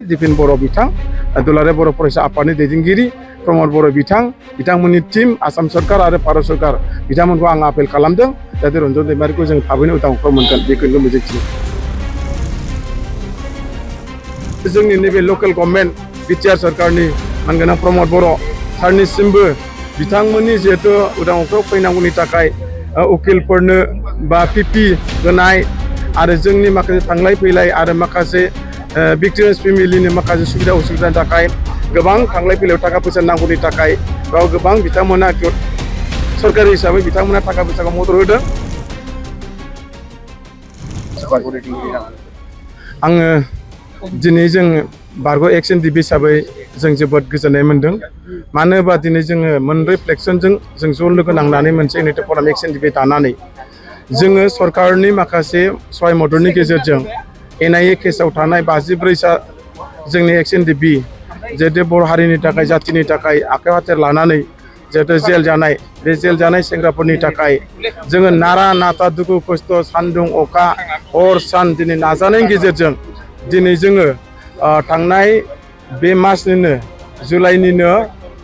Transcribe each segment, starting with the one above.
दिपिन बर' बिथां दुलाराय बर' फरायसा आफादनि दैदेनगिरि प्रमद बर' बिथांमोननि टीम आसाम सरकार आरो भारत सरकार बिथांमोनखौ आं आपेल खालामदों जाहाथे रन्जन दैमारिखौ जों थाबैनो उदांस्रि मोनगोन बेखौनो मिजिंथियो। जोंनि नैबे लकेल गभर्नमेन्ट बिटिआर सरकारनि मानगोनां प्रमद बर' सारनिसिमबो बिथांमोननि जिहेतु उदांस्रियाव फैनांगौनि थाखाय उकिलफोरनो बा पिपि होनाय आरो जोंनि माखासे थांलाय फैलाय आरो माखासे भिक्टिम्स फेमिलिनि माखासे सुबिदा उसुबिदानि थाखाय गोबां थांलाय फैलायाव थाखा फैसा नांगौनि थाखाय बेयाव गोबां बिथांमोना सरकारि हिसाबै बिथांमोना थाखा फैसाखौ मदद होदों। आङो दिनै जों बारग' एक्स-NDFB हिसाबै जों जोबोद गोजोननाय मोन्दों। मानो होनबा दिनै जोङो मोनब्रै फ्लेक्सनजों जों ज' लोगो नांनानै मोनसे इउनाइटेड फराम एक्स-NDFB दानानै जोङो सरकारनि माखासे सहाय मददनि गेजेरजों NIA केसआव थानाय 54 जोंनि एक्स-NDFB जिहेतु बर' हारिनि थाखाय जाथिनि थाखाय आखायाव हाथियार लानानै जिहेतु जेल जानाय बे जेल जानाय सेंग्राफोरनि थाखाय जोङो नारा नाथा दुखु खस्थ' सान्दुं अखा हर सान दिनै नाजानायनि गेजेरजों दिनै जोङो थांनाय बे मासनिनो जुलाइनिनो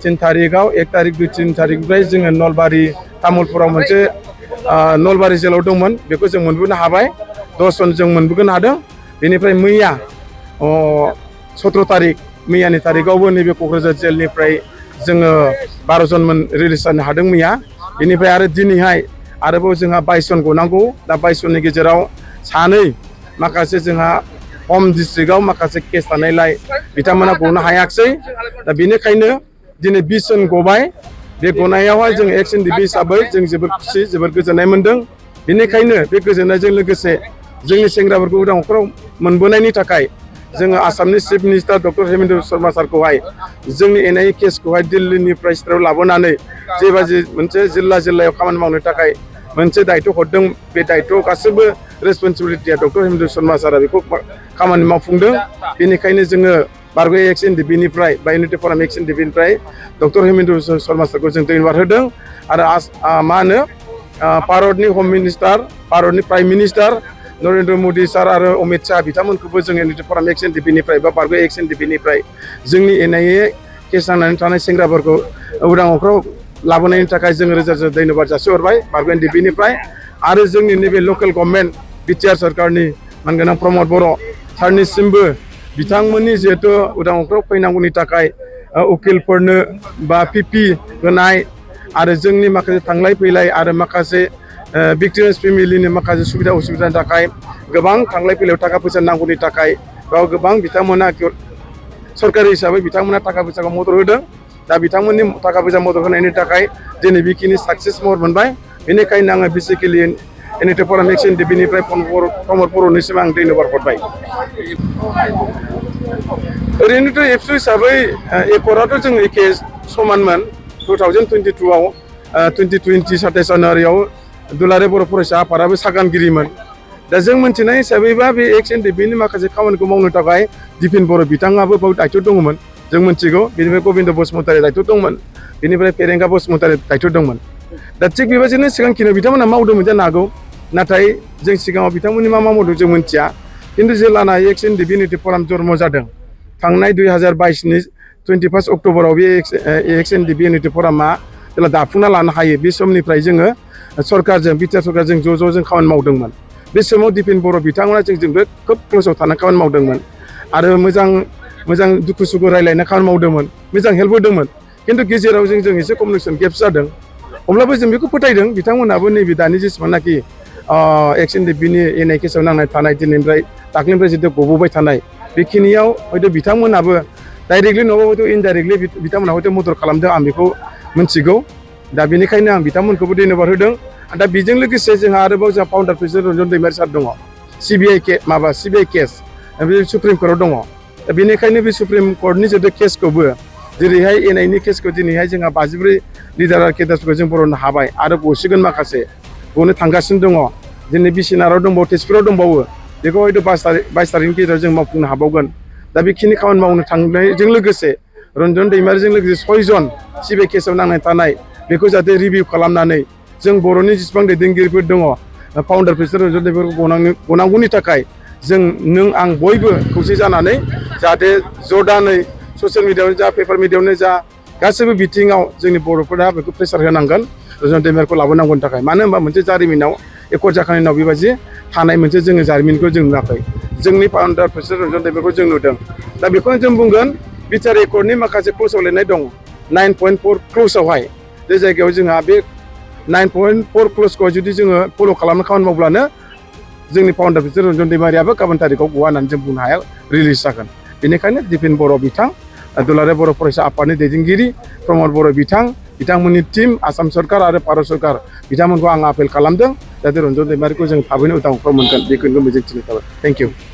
3 तारिखआव 1 तारिख 2 3 तारिखनिफ्राय जोङो नलबारि तामुलपुराव मोनसे नलबारि जेलाव दंमोन बेखौ जों मोनबोनो हाबाय 10 जन जों मोनबोनो हादों। बेनिफ्राय मैया 17 तारिख मैयानि तारिखआवबो नैबे क'क्राझार जेलनिफ्राय जोङो 12 जन रिलिज जानो हादों मैया। बेनिफ्राय आरो दिनैहाय आरोबाव जोंहा 22 जन गनांगौ दा 22 जननि गेजेराव सानै माखासे जोंहा हम डिस्ट्रिक्टआव माखासे केस थानायलाय बिथांमोना गनो हायाखिसै दा बेनिखायनो दिनै 20 जन गबाय। बे गनायावहाय जों एक्स-NDFB हिसाबै जों जोबोद खुसि जोबोद गोजोननाय मोन्दों। बेनिखायनो बे गोजोननायजों लोगोसे जोंनि सेंग्राफोरखौ उदांस्रियाव मोनबोनायनि थाखाय जोङो आसामनि chief minister doctor Himanta Sarma सारखौहाय जोंनि NIA केसखौहाय दिल्लीनिफ्राय स्टेटआव लाबोनानै जेबादि मोनसे जिल्लायाव खामानि मावनो थाखाय मोनसे दायित्व हरदों बे दायित्वआव गासैबो रेसपन्सिबिलिटिया डक्टर हेमन्त शर्मा सारा बेखौ खामानि मावफुंदों। बेनिखायनो जोङो बारग' एक्स-NDFB बा इउनाइटेड फराम एक्स-NDFB डक्टर हेमन्त शर्मा सारखौ जों धन्यबाद होदों। आरो मा होनो भारतनि हम मिनिस्टार भारतनि प्राइम मिनिस्टार नरेन्द्र मदि सार आरो अमित शाह बिथांमोनखौबो जों इउनाइटेड फराम एक्स-NDFB बा बारग' एक्स-NDFB जोंनि NIA केस नांनानै थानाय सेंग्राफोरखौ उदांस्रियाव लाबोनायनि थाखाय जों रोजा रोजा धन्यबाद जासिहरबाय बारग' NDFB आरो जोंनि नैबे लकेल गभर्नमेन्ट बिटिआर सरकारनि मानगोनां प्रमद बर' सारनिसिमबो बिथांमोननि जिहेतु उदांस्रियाव फैनांगौनि थाखाय उकिलफोरनो बा पिपि होनाय आरो जोंनि माखासे थांलाय फैलाय आरो माखासे भिक्टिम्स फेमिलिनि माखासे सुबिदा उसुबिदानि थाखाय गोबां थांलाय फैलायाव थाखा फैसा नांगौनि थाखाय बेयाव गोबां बिथांमोना सरकारि हिसाबै बिथांमोना थाखा फैसाखौ मदद होदों। दा बिथांमोननि थाखा फैसा मदद होनायनि थाखाय दिनै बेखिनि साक्सेस महर मोनबाय। बेनिखायनो आङो बेसिकेलि इउनाइटेड फराम एक्स-NDFB प्रमद बर'निसिम आं धन्यबाद हरबाय। ओरैनोथ' एबसु हिसाबै एकर्डआथ' जों एखे समानमोन 2022आव 2020 27 जानुवारियाव दुलाराय बर' फरायसा आफादाबो सागानगिरिमोन। दा जों मिथिनाय हिसाबैबा बे एक्स-NDFBनि माखासे खामानिखौ मावनो थाखाय दिपिन बर' बिथाङाबो बहुत दायित्व दङमोन जों मिथिगौ। बेनिफ्राय गबिन्द बसुमतारी दायित्व दंमोन बेनिफ्राय फेरेंगा बसुमतारी दायित्व दंमोन। दा थिग बेबायदिनो सिगांखिनियाव बिथांमोना मावदोंमोन जानो हागौ नाथाय जों सिगाङाव बिथांमोननि मा मावदों जों मिथिया। खिन्थु जेब्लाना एक्स-NDFB इउनाइटेड फराम जन्म जादों थांनाय 2022नि 21 अक्ट'बराव बे एक्स-NDFB इउनाइटेड फरामा जेब्ला दाफुंना लानो हायो बे समनिफ्राय जोङो सरकारजों बिटिआर सरकारजों ज' जों खामानि मावदोंमोन। बे समाव दिपिन बर' बिथांमोना जोंजोंबो खोब क्ल'सआव थानानै खामानि मावदोंमोन आरो मोजां दुखु सुखु रायलायना खामानि मावदोंमोन मोजां हेल्प होदोंमोन। खिन्थु गेजेराव जों एसे कमिउनिकेसन गेप्स जादों। अब्लाबो जों बेखौ फोथायदों बिथांमोनाबो नैबे दानि जेसेबांनाखि एक्स-NDFBनि NIA केसआव नांनाय थानाय दिनैनिफ्राय दाख्लैनिफ्राय जितु गबोबाय थानाय बेखिनियाव हयथ' बिथांमोनाबो डाइरेक्टलि नङाबा हयथ' इनडाइरेक्टलि बिथांमोना हयथ' मदद खालामदों आं बेखौ मिथिगौ। दा बेनिखायनो आं बिथांमोनखौबो धन्यबाद होदों। दा बेजों लोगोसे जोंहा आरोबाव जोंहा फाउन्डार प्रेसिडेन्ट रन्जन दैमारि सार दङ CBI केस बे सुप्रिम कर्टआव दङ। दा बेनिखायनो बे सुप्रिम कर्टनि जितु केसखौबो जेरैहाय NIAनि केसखौ दिनैहाय जोंहा 54 लिडार आरो केडारफोरखौ जों बर'नो हाबाय आरो गसिगोन माखासे गनो थांगासिनो दङ। दिनै बिसिनाराव दंबावो तेजपुराव दंबावो बेखौ हयथ' 22 तारिखनि गेजेराव जों मावफुंनो हाबावगोन। दा बेखिनि खामानि मावनो थांनायजों लोगोसे रन्जन दैमारिजों लोगोसे 6 जन CBI केसआव नांनानै थानाय बेखौ जाहाथे रिभिउ खालामनानै जों बर'नि जेसेबां दैदेनगिरिफोर दङ फाउन्डार प्रेसिडेन्ट रन्जन दैमारिखौ गनांगौनि थाखाय जों नों आं बयबो खौसे जानानै जाहाथे जर्दानै ससियेल मिडियायावनो जा पेपार मिडियायावनो जा गासैबो बिथिङाव जोंनि बर'फोरा बेखौ प्रेसार होनांगोन रन्जन दैमारिखौ लाबोनांगौनि थाखाय मानो होनबा मोनसे जारिमिनाव एकर्ड जाखांनायनि उनाव बेबायदि थानाय मोनसे जोङो जारिमिनखौ जों नुवाखै जोंनि फाउन्डार प्रेसिडेन्ट रन्जन दैमारिखौ जों नुदों दा बेखौनो जों बुंगोन बिटिआर एकर्डनि माखासे क्ल'जआव लिरनाय दं 9.4 क्ल'जआवहाय बे जायगायाव जोंहा बे 9.4 क्ल'जखौ जुदि जोङो फल' खालामनो खामानि मावब्लानो जोंनि फाउन्डार प्रेसिडेन्ट रन्जन दैमारियाबो गाबोन तारिखआव गवा होननानै जों बुंनो हाया रिलिज जागोन बेनिखायनो दिपेन बर' बिथां दुलाराय बर' फरायसा आफादनि दैदेनगिरि प्रमद बर' बिथांमोननि टीम आसाम सरकार आरो भारत सरकार बिथांमोनखौ आं आपेल खालामदों जाहाथे रन्जन दैमारिखौ जों थाबैनो उदां मोनगोन बेखौनो मिजिंथिनाय थाबाय थेंक इउ